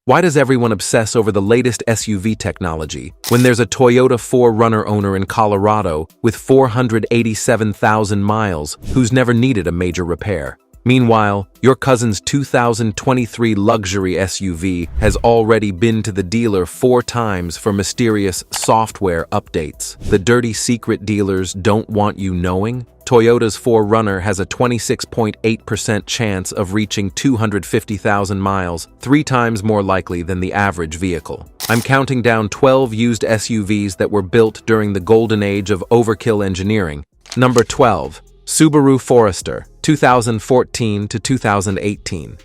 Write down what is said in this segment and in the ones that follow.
Why does everyone obsess over the latest SUV technology when there's a Toyota 4Runner owner in Colorado with 487,000 miles who's never needed a major repair? Meanwhile, your cousin's 2023 luxury SUV has already been to the dealer 4 times for mysterious software updates. The dirty secret dealers don't want you knowing? Toyota's 4Runner has a 26.8% chance of reaching 250,000 miles, 3 times more likely than the average vehicle. I'm counting down 12 used SUVs that were built during the golden age of overkill engineering. Number 12. Subaru Forester, 2014 to 2018.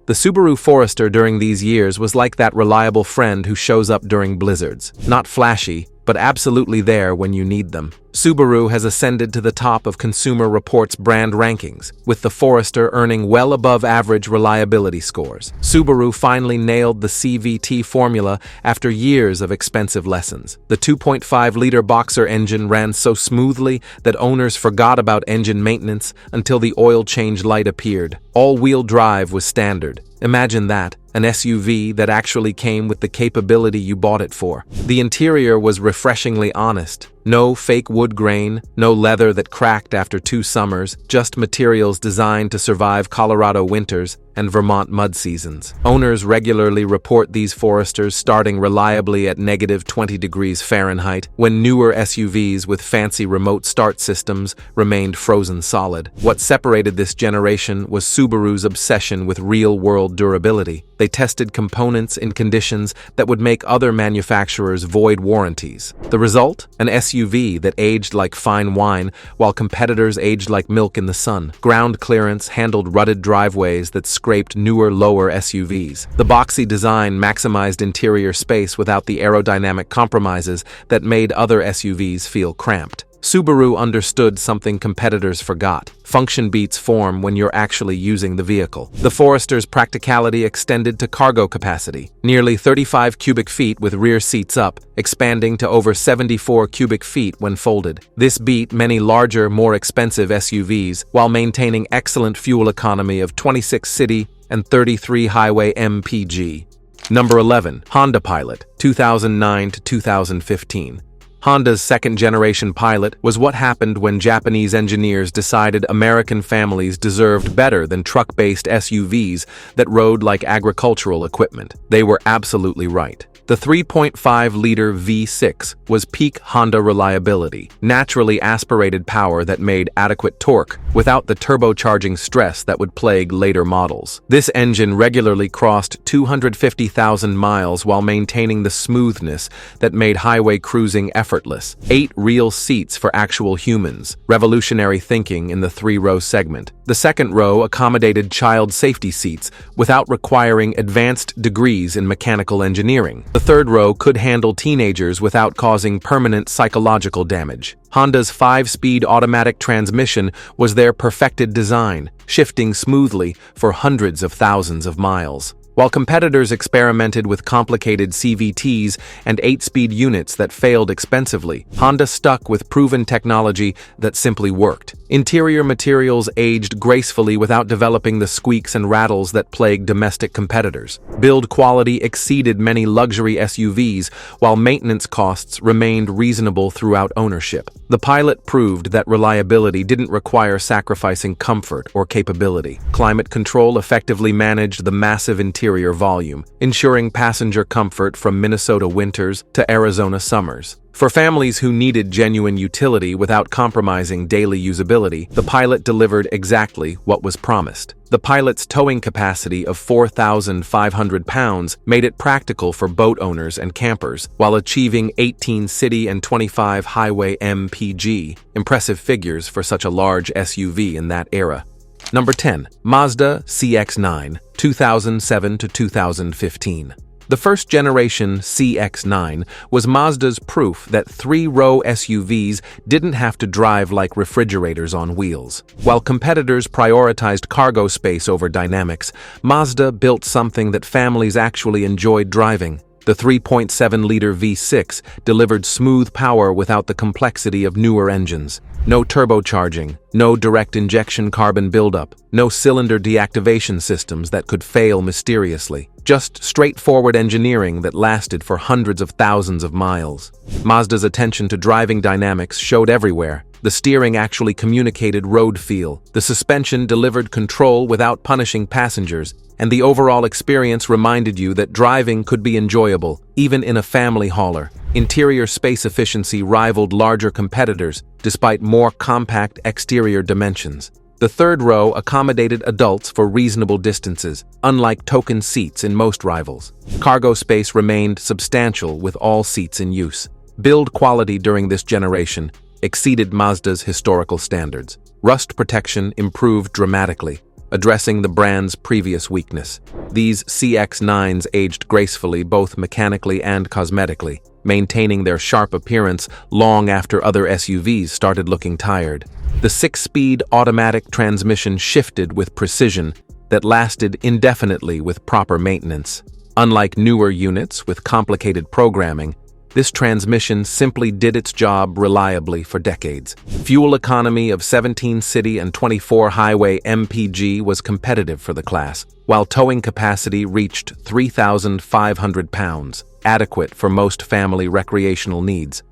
The Subaru Forester during these years was like that reliable friend who shows up during blizzards. Not flashy, but absolutely there when you need them. Subaru has ascended to the top of Consumer Reports brand rankings, with the Forester earning well above average reliability scores. Subaru finally nailed the CVT formula after years of expensive lessons. The 2.5-liter Boxer engine ran so smoothly that owners forgot about engine maintenance until the oil change light appeared. All-wheel drive was standard. Imagine that, an SUV that actually came with the capability you bought it for. The interior was refreshingly honest. No fake wood grain, no leather that cracked after 2 summers, just materials designed to survive Colorado winters and Vermont mud seasons. Owners regularly report these Foresters starting reliably at -20 degrees Fahrenheit, when newer SUVs with fancy remote start systems remained frozen solid. What separated this generation was Subaru's obsession with real-world durability. They tested components in conditions that would make other manufacturers void warranties. The result? An SUV that aged like fine wine, while competitors aged like milk in the sun. Ground clearance handled rutted driveways that scraped newer, lower SUVs. The boxy design maximized interior space without the aerodynamic compromises that made other SUVs feel cramped. Subaru understood something competitors forgot. Function beats form when you're actually using the vehicle. The Forester's practicality extended to cargo capacity, nearly 35 cubic feet with rear seats up, expanding to over 74 cubic feet when folded. This beat many larger, more expensive SUVs while maintaining excellent fuel economy of 26 city and 33 highway mpg. Number 11. Honda Pilot, 2009 to 2015. Honda's second-generation Pilot was what happened when Japanese engineers decided American families deserved better than truck-based SUVs that rode like agricultural equipment. They were absolutely right. The 3.5-liter V6 was peak Honda reliability, naturally aspirated power that made adequate torque without the turbocharging stress that would plague later models. This engine regularly crossed 250,000 miles while maintaining the smoothness that made highway cruising effortless. 8 real seats for actual humans, revolutionary thinking in the 3-row segment. The second row accommodated child safety seats without requiring advanced degrees in mechanical engineering. The third row could handle teenagers without causing permanent psychological damage. Honda's 5-speed automatic transmission was their perfected design, shifting smoothly for hundreds of thousands of miles. While competitors experimented with complicated CVTs and 8-speed units that failed expensively, Honda stuck with proven technology that simply worked. Interior materials aged gracefully without developing the squeaks and rattles that plague domestic competitors. Build quality exceeded many luxury SUVs, while maintenance costs remained reasonable throughout ownership. The Pilot proved that reliability didn't require sacrificing comfort or capability. Climate control effectively managed the massive interior volume, ensuring passenger comfort from Minnesota winters to Arizona summers. For families who needed genuine utility without compromising daily usability, the Pilot delivered exactly what was promised. The Pilot's towing capacity of 4,500 pounds made it practical for boat owners and campers, while achieving 18 city and 25 highway mpg, impressive figures for such a large SUV in that era. Number 10. Mazda CX-9, 2007 to 2015. The first-generation CX-9 was Mazda's proof that 3-row SUVs didn't have to drive like refrigerators on wheels. While competitors prioritized cargo space over dynamics, Mazda built something that families actually enjoyed driving: The 3.7-liter V6 delivered smooth power without the complexity of newer engines. No turbocharging, no direct injection carbon buildup, no cylinder deactivation systems that could fail mysteriously. Just straightforward engineering that lasted for hundreds of thousands of miles. Mazda's attention to driving dynamics showed everywhere. The steering actually communicated road feel. The suspension delivered control without punishing passengers, and the overall experience reminded you that driving could be enjoyable, even in a family hauler. Interior space efficiency rivaled larger competitors, despite more compact exterior dimensions. The third row accommodated adults for reasonable distances, unlike token seats in most rivals. Cargo space remained substantial with all seats in use. Build quality during this generation exceeded Mazda's historical standards. Rust protection improved dramatically, addressing the brand's previous weakness. These CX-9s aged gracefully both mechanically and cosmetically, maintaining their sharp appearance long after other SUVs started looking tired. The 6-speed automatic transmission shifted with precision that lasted indefinitely with proper maintenance. Unlike newer units with complicated programming, this transmission simply did its job reliably for decades. Fuel economy of 17 city and 24 highway mpg was competitive for the class, while towing capacity reached 3,500 pounds, adequate for most family recreational needs.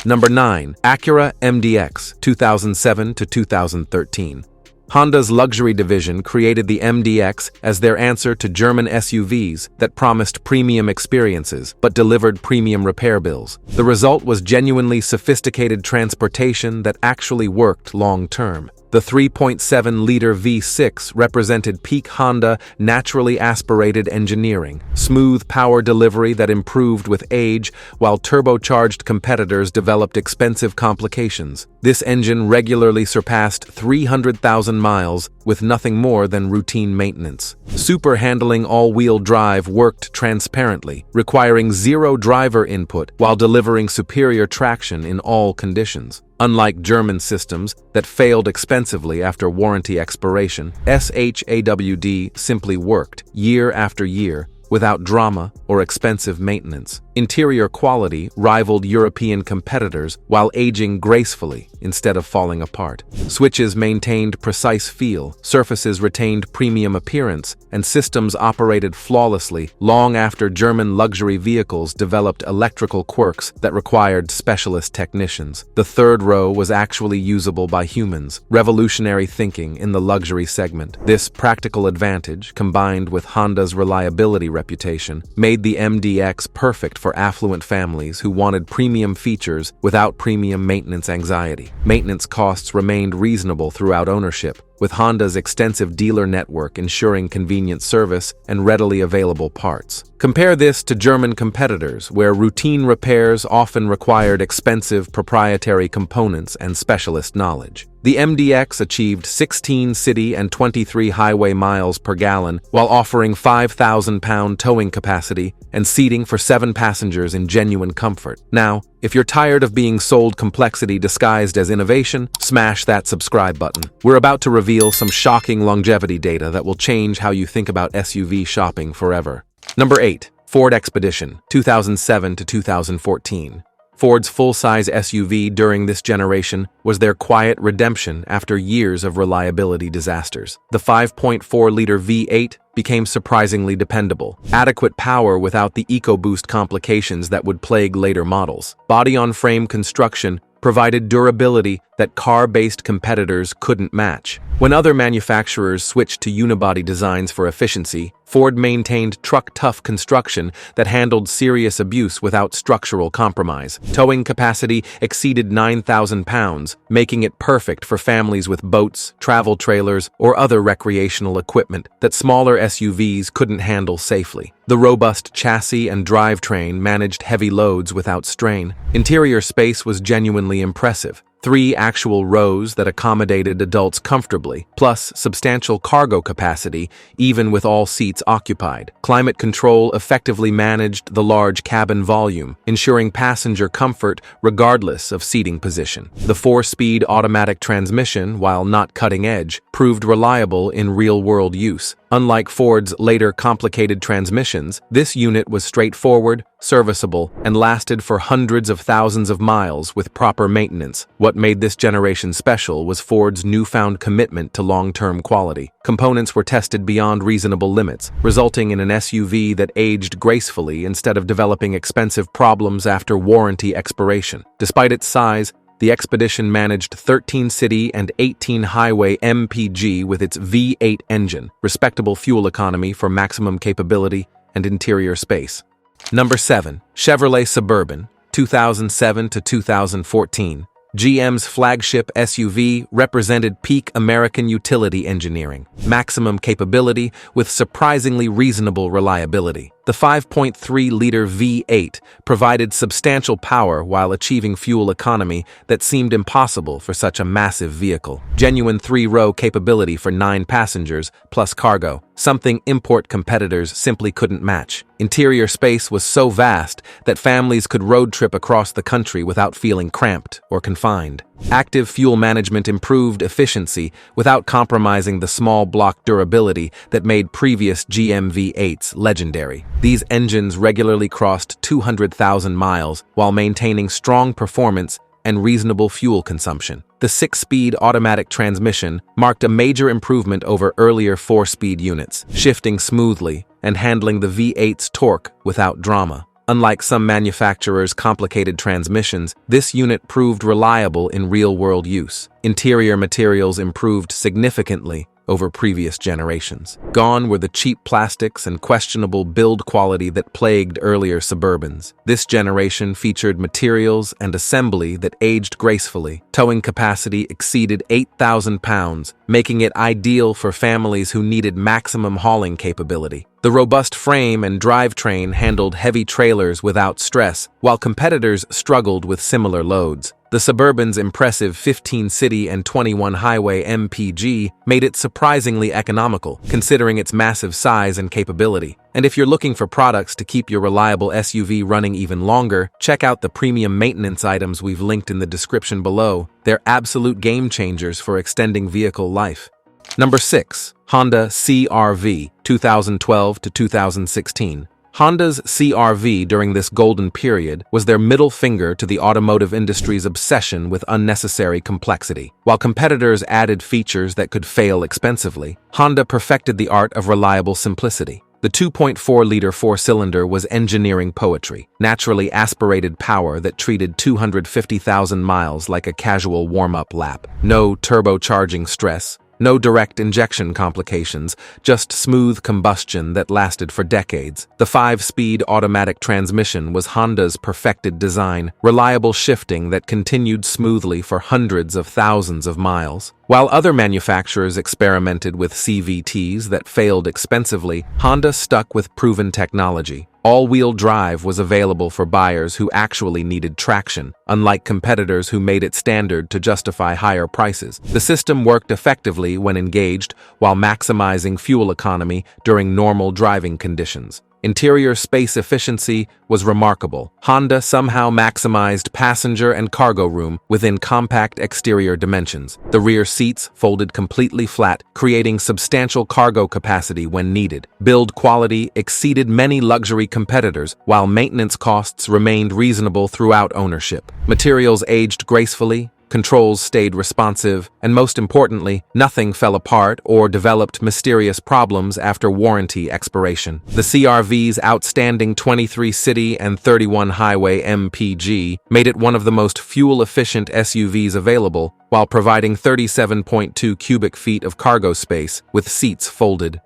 Number 9. Acura MDX, 2007 to 2013. Honda's luxury division created the MDX as their answer to German SUVs that promised premium experiences but delivered premium repair bills. The result was genuinely sophisticated transportation that actually worked long-term. The 3.7-liter V6 represented peak Honda naturally aspirated engineering, smooth power delivery that improved with age, while turbocharged competitors developed expensive complications. This engine regularly surpassed 300,000 miles with nothing more than routine maintenance. Super handling all-wheel drive worked transparently, requiring zero driver input while delivering superior traction in all conditions. Unlike German systems that failed expensively after warranty expiration, SHAWD simply worked year after year without drama or expensive maintenance. Interior quality rivaled European competitors while aging gracefully instead of falling apart. Switches maintained precise feel, surfaces retained premium appearance, and systems operated flawlessly long after German luxury vehicles developed electrical quirks that required specialist technicians. The third row was actually usable by humans, revolutionary thinking in the luxury segment. This practical advantage, combined with Honda's reliability reputation, made the MDX perfect for affluent families who wanted premium features without premium maintenance anxiety. Maintenance costs remained reasonable throughout ownership, with Honda's extensive dealer network ensuring convenient service and readily available parts. Compare this to German competitors, where routine repairs often required expensive proprietary components and specialist knowledge. The MDX achieved 16 city and 23 highway miles per gallon while offering 5,000-pound towing capacity and seating for 7 passengers in genuine comfort. Now, if you're tired of being sold complexity disguised as innovation, smash that subscribe button. We're about to reveal some shocking longevity data that will change how you think about SUV shopping forever. Number 8. Ford Expedition, 2007 to 2014. Ford's full-size SUV during this generation was their quiet redemption after years of reliability disasters. The 5.4-liter V8 became surprisingly dependable. Adequate power without the EcoBoost complications that would plague later models. Body-on-frame construction provided durability that car-based competitors couldn't match. When other manufacturers switched to unibody designs for efficiency, Ford maintained truck-tough construction that handled serious abuse without structural compromise. Towing capacity exceeded 9,000 pounds, making it perfect for families with boats, travel trailers, or other recreational equipment that smaller SUVs couldn't handle safely. The robust chassis and drivetrain managed heavy loads without strain. Interior space was genuinely impressive. 3 actual rows that accommodated adults comfortably, plus substantial cargo capacity, even with all seats occupied. Climate control effectively managed the large cabin volume, ensuring passenger comfort regardless of seating position. The 4-speed automatic transmission, while not cutting-edge, proved reliable in real-world use. Unlike Ford's later complicated transmissions, this unit was straightforward, serviceable, and lasted for hundreds of thousands of miles with proper maintenance. What made this generation special was Ford's newfound commitment to long-term quality. Components were tested beyond reasonable limits, resulting in an SUV that aged gracefully instead of developing expensive problems after warranty expiration. Despite its size, the Expedition managed 13 city and 18 highway MPG with its V8 engine, respectable fuel economy for maximum capability and interior space. Number 7. Chevrolet Suburban, 2007 to 2014. GM's flagship SUV represented peak American utility engineering, maximum capability with surprisingly reasonable reliability. The 5.3-liter V8 provided substantial power while achieving fuel economy that seemed impossible for such a massive vehicle. Genuine 3-row capability for 9 passengers plus cargo, something import competitors simply couldn't match. Interior space was so vast that families could road trip across the country without feeling cramped or confined. Active fuel management improved efficiency without compromising the small block durability that made previous GM V8s legendary. These engines regularly crossed 200,000 miles while maintaining strong performance and reasonable fuel consumption. The 6-speed automatic transmission marked a major improvement over earlier 4-speed units, shifting smoothly and handling the V8's torque without drama. Unlike some manufacturers' complicated transmissions, this unit proved reliable in real-world use. Interior materials improved significantly over previous generations. Gone were the cheap plastics and questionable build quality that plagued earlier Suburbans. This generation featured materials and assembly that aged gracefully. Towing capacity exceeded 8,000 pounds, making it ideal for families who needed maximum hauling capability. The robust frame and drivetrain handled heavy trailers without stress, while competitors struggled with similar loads. The Suburban's impressive 15 city and 21 highway MPG made it surprisingly economical, considering its massive size and capability. And if you're looking for products to keep your reliable SUV running even longer, check out the premium maintenance items we've linked in the description below. They're absolute game changers for extending vehicle life. Number 6. Honda CR-V, 2012 to 2016. Honda's CR-V during this golden period was their middle finger to the automotive industry's obsession with unnecessary complexity. While competitors added features that could fail expensively, Honda perfected the art of reliable simplicity. The 2.4-liter 4-cylinder was engineering poetry, naturally aspirated power that treated 250,000 miles like a casual warm-up lap. No turbocharging stress, no direct injection complications, just smooth combustion that lasted for decades. The 5-speed automatic transmission was Honda's perfected design, reliable shifting that continued smoothly for hundreds of thousands of miles. While other manufacturers experimented with CVTs that failed expensively, Honda stuck with proven technology. All-wheel drive was available for buyers who actually needed traction, unlike competitors who made it standard to justify higher prices. The system worked effectively when engaged, while maximizing fuel economy during normal driving conditions. Interior space efficiency was remarkable. Honda somehow maximized passenger and cargo room within compact exterior dimensions. The rear seats folded completely flat, creating substantial cargo capacity when needed. Build quality exceeded many luxury competitors, while maintenance costs remained reasonable throughout ownership. Materials aged gracefully, controls stayed responsive, and most importantly, nothing fell apart or developed mysterious problems after warranty expiration. The CR-V's outstanding 23 city and 31 highway MPG made it one of the most fuel-efficient SUVs available, while providing 37.2 cubic feet of cargo space with seats folded.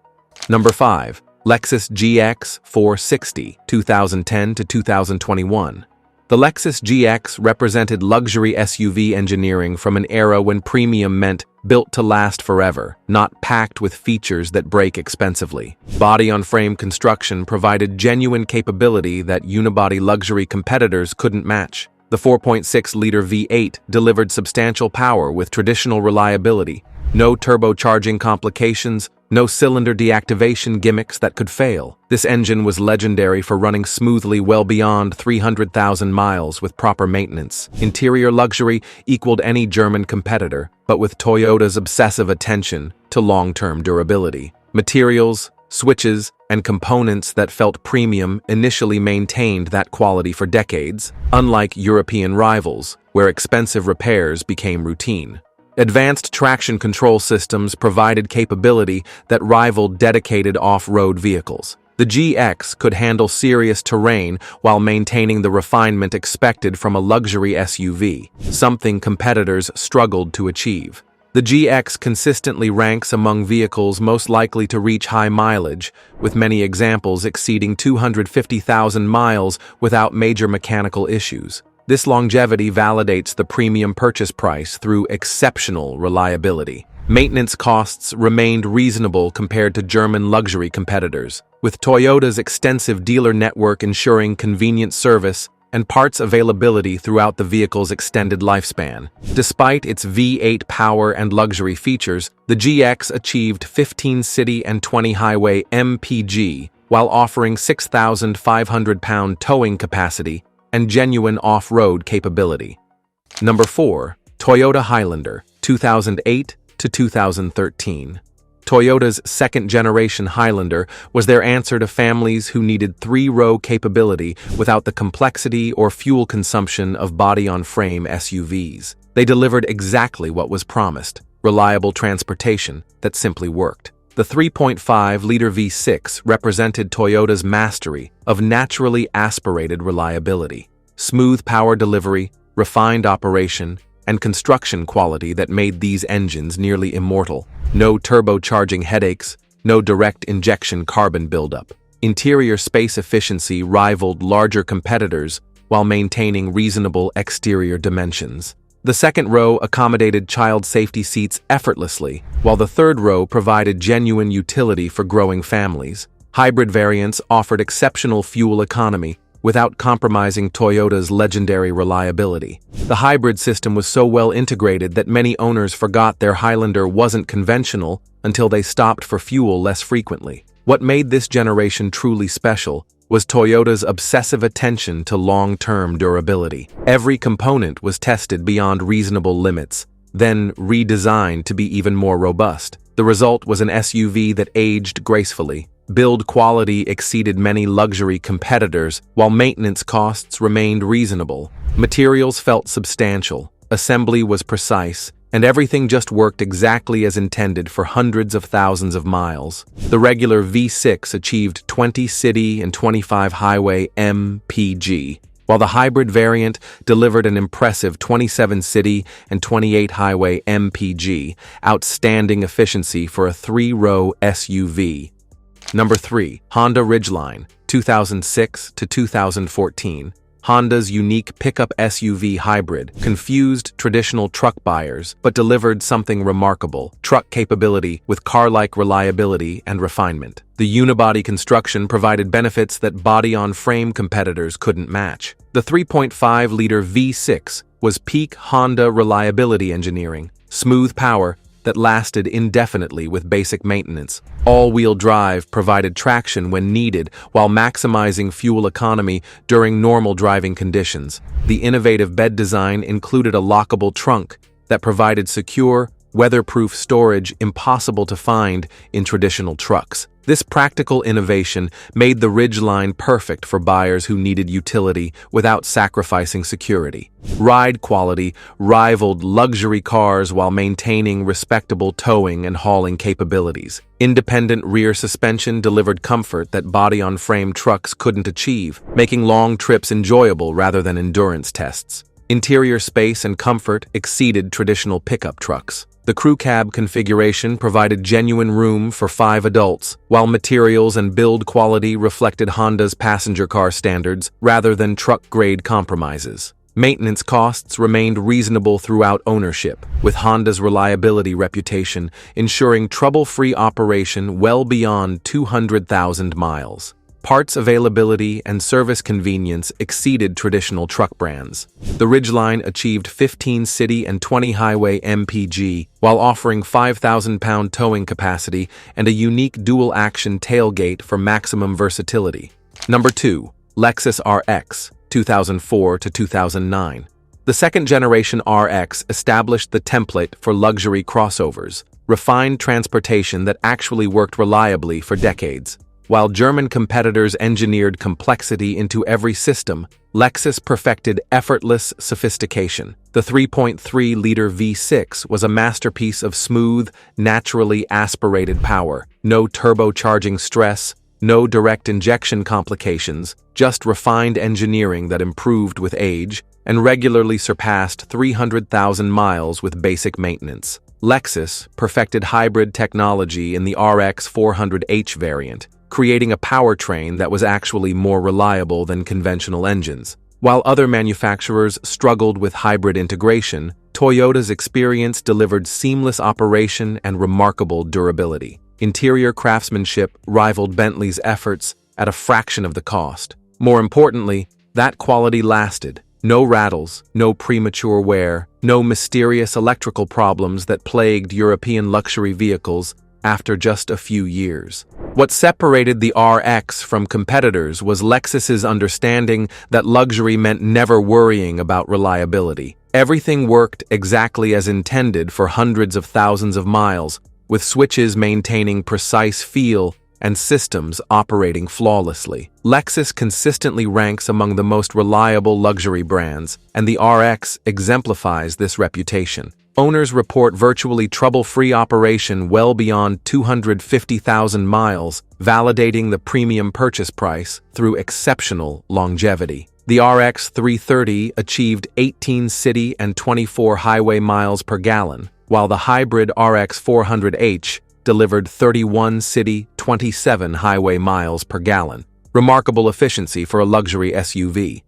Number 5. Lexus GX 460, 2010 to 2021. The Lexus GX represented luxury SUV engineering from an era when premium meant built to last forever, not packed with features that break expensively. Body-on-frame construction provided genuine capability that unibody luxury competitors couldn't match. The 4.6-liter V8 delivered substantial power with traditional reliability. No turbocharging complications, no cylinder deactivation gimmicks that could fail. This engine was legendary for running smoothly well beyond 300,000 miles with proper maintenance. Interior luxury equaled any German competitor, but with Toyota's obsessive attention to long-term durability. Materials, switches, and components that felt premium initially maintained that quality for decades, unlike European rivals, where expensive repairs became routine. Advanced traction control systems provided capability that rivaled dedicated off-road vehicles. The GX could handle serious terrain while maintaining the refinement expected from a luxury SUV, something competitors struggled to achieve. The GX consistently ranks among vehicles most likely to reach high mileage, with many examples exceeding 250,000 miles without major mechanical issues. This longevity validates the premium purchase price through exceptional reliability. Maintenance costs remained reasonable compared to German luxury competitors, with Toyota's extensive dealer network ensuring convenient service and parts availability throughout the vehicle's extended lifespan. Despite its V8 power and luxury features, the GX achieved 15 city and 20 highway mpg while offering 6,500-pound towing capacity and genuine off-road capability. Number 4. Toyota Highlander, 2008 to 2013. Toyota's second-generation Highlander was their answer to families who needed three-row capability without the complexity or fuel consumption of body-on-frame SUVs. They delivered exactly what was promised: reliable transportation that simply worked. The 3.5-liter V6 represented Toyota's mastery of naturally aspirated reliability, smooth power delivery, refined operation, and construction quality that made these engines nearly immortal. No turbocharging headaches, no direct injection carbon buildup. Interior space efficiency rivaled larger competitors while maintaining reasonable exterior dimensions. The second row accommodated child safety seats effortlessly, while the third row provided genuine utility for growing families. Hybrid variants offered exceptional fuel economy without compromising Toyota's legendary reliability. The hybrid system was so well integrated that many owners forgot their Highlander wasn't conventional until they stopped for fuel less frequently. What made this generation truly special was Toyota's obsessive attention to long-term durability. Every component was tested beyond reasonable limits, then redesigned to be even more robust. The result was an SUV that aged gracefully. Build quality exceeded many luxury competitors, while maintenance costs remained reasonable. Materials felt substantial, assembly was precise, and everything just worked exactly as intended for hundreds of thousands of miles. The regular V6 achieved 20 city and 25 highway mpg, while the hybrid variant delivered an impressive 27 city and 28 highway mpg, outstanding efficiency for a three-row SUV. Number 3. Honda Ridgeline, 2006 to 2014. Honda's unique pickup SUV hybrid confused traditional truck buyers but delivered something remarkable: truck capability with car-like reliability and refinement. The unibody construction provided benefits that body-on-frame competitors couldn't match. The 3.5-liter V6 was peak Honda reliability engineering, smooth power that lasted indefinitely with basic maintenance. All-wheel drive provided traction when needed while maximizing fuel economy during normal driving conditions. The innovative bed design included a lockable trunk that provided secure, weatherproof storage impossible to find in traditional trucks. This practical innovation made the Ridgeline perfect for buyers who needed utility without sacrificing security. Ride quality rivaled luxury cars while maintaining respectable towing and hauling capabilities. Independent rear suspension delivered comfort that body-on-frame trucks couldn't achieve, making long trips enjoyable rather than endurance tests. Interior space and comfort exceeded traditional pickup trucks. The crew cab configuration provided genuine room for 5 adults, while materials and build quality reflected Honda's passenger car standards rather than truck-grade compromises. Maintenance costs remained reasonable throughout ownership, with Honda's reliability reputation ensuring trouble-free operation well beyond 200,000 miles. Parts availability and service convenience exceeded traditional truck brands. The Ridgeline achieved 15 city and 20 highway mpg while offering 5,000-pound towing capacity and a unique dual-action tailgate for maximum versatility. Number 2. Lexus RX, 2004 to 2009. The second-generation RX established the template for luxury crossovers: refined transportation that actually worked reliably for decades. While German competitors engineered complexity into every system, Lexus perfected effortless sophistication. The 3.3-liter V6 was a masterpiece of smooth, naturally aspirated power. No turbocharging stress, no direct injection complications, just refined engineering that improved with age and regularly surpassed 300,000 miles with basic maintenance. Lexus perfected hybrid technology in the RX 400h variant, creating a powertrain that was actually more reliable than conventional engines. While other manufacturers struggled with hybrid integration, Toyota's experience delivered seamless operation and remarkable durability. Interior craftsmanship rivaled Bentley's efforts at a fraction of the cost. More importantly, that quality lasted. No rattles, no premature wear, no mysterious electrical problems that plagued European luxury vehicles after just a few years. What separated the RX from competitors was Lexus's understanding that luxury meant never worrying about reliability. Everything worked exactly as intended for hundreds of thousands of miles, with switches maintaining precise feel and systems operating flawlessly. Lexus consistently ranks among the most reliable luxury brands, and the RX exemplifies this reputation. Owners report virtually trouble-free operation well beyond 250,000 miles, validating the premium purchase price through exceptional longevity. The RX 330 achieved 18 city and 24 highway miles per gallon, while the hybrid RX 400h delivered 31 city, 27 highway miles per gallon. Remarkable efficiency for a luxury SUV.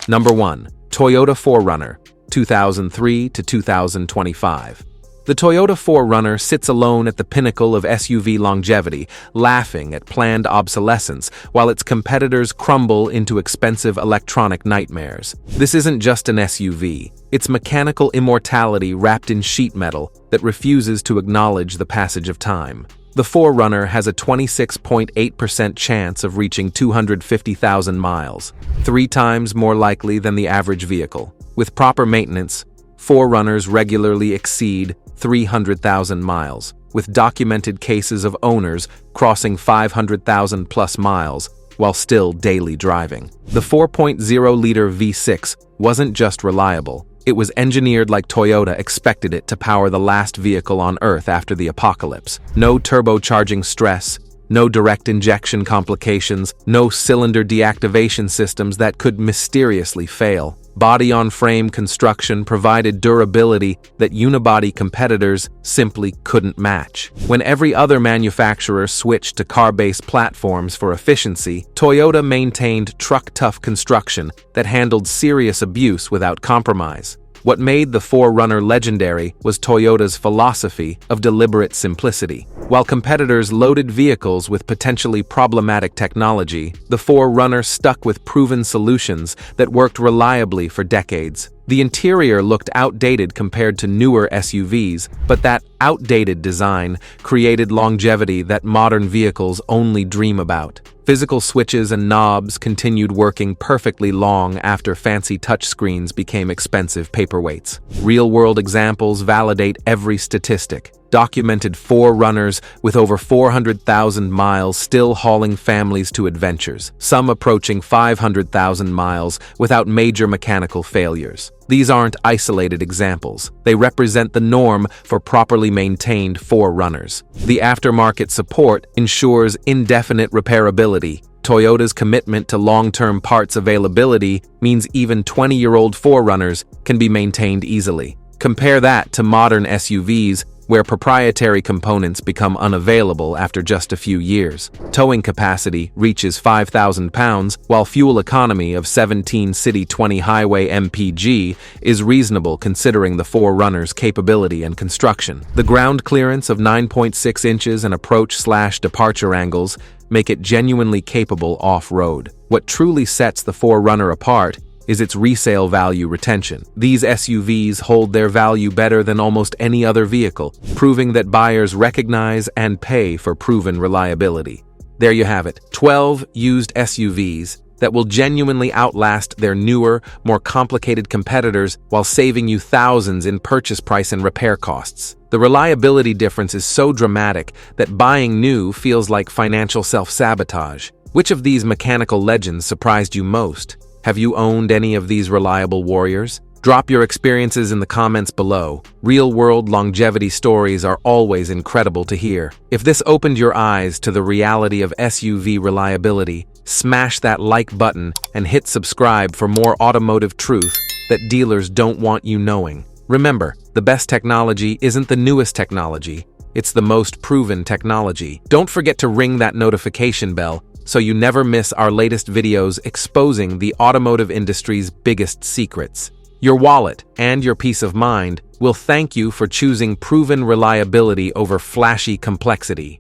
Number 1. Toyota 4Runner, 2003 to 2025. The Toyota 4Runner sits alone at the pinnacle of SUV longevity, laughing at planned obsolescence, while its competitors crumble into expensive electronic nightmares. This isn't just an SUV. It's mechanical immortality wrapped in sheet metal that refuses to acknowledge the passage of time. The 4Runner has a 26.8% chance of reaching 250,000 miles, 3 times more likely than the average vehicle. With proper maintenance, 4Runners regularly exceed 300,000 miles, with documented cases of owners crossing 500,000 plus miles while still daily driving. The 4.0-liter V6 wasn't just reliable. It was engineered like Toyota expected it to power the last vehicle on Earth after the apocalypse. No turbocharging stress, no direct injection complications, no cylinder deactivation systems that could mysteriously fail. Body-on-frame construction provided durability that unibody competitors simply couldn't match. When every other manufacturer switched to car-based platforms for efficiency, Toyota maintained truck-tough construction that handled serious abuse without compromise. What made the 4Runner legendary was Toyota's philosophy of deliberate simplicity. While competitors loaded vehicles with potentially problematic technology, the 4Runner stuck with proven solutions that worked reliably for decades. The interior looked outdated compared to newer SUVs, but that outdated design created longevity that modern vehicles only dream about. Physical switches and knobs continued working perfectly long after fancy touchscreens became expensive paperweights. Real-world examples validate every statistic. Documented 4Runners with over 400,000 miles still hauling families to adventures, some approaching 500,000 miles without major mechanical failures. These aren't isolated examples. They represent the norm for properly maintained 4Runners. The aftermarket support ensures indefinite repairability. Toyota's commitment to long-term parts availability means even 20-year-old 4Runners can be maintained easily. Compare that to modern SUVs, where proprietary components become unavailable after just a few years. Towing capacity reaches 5,000 pounds, while fuel economy of 17 city 20 highway mpg is reasonable considering the 4Runner's capability and construction. The ground clearance of 9.6 inches and approach/departure angles make it genuinely capable off-road. What truly sets the 4Runner apart is its resale value retention. These SUVs hold their value better than almost any other vehicle, proving that buyers recognize and pay for proven reliability. There you have it, 12 used SUVs, that will genuinely outlast their newer, more complicated competitors while saving you thousands in purchase price and repair costs. The reliability difference is so dramatic that buying new feels like financial self-sabotage. Which of these mechanical legends surprised you most? Have you owned any of these reliable warriors? Drop your experiences in the comments below. Real-world longevity stories are always incredible to hear. If this opened your eyes to the reality of SUV reliability, smash that like button and hit subscribe for more automotive truth that dealers don't want you knowing. Remember, the best technology isn't the newest technology, it's the most proven technology. Don't forget to ring that notification bell so you never miss our latest videos exposing the automotive industry's biggest secrets. Your wallet and your peace of mind will thank you for choosing proven reliability over flashy complexity.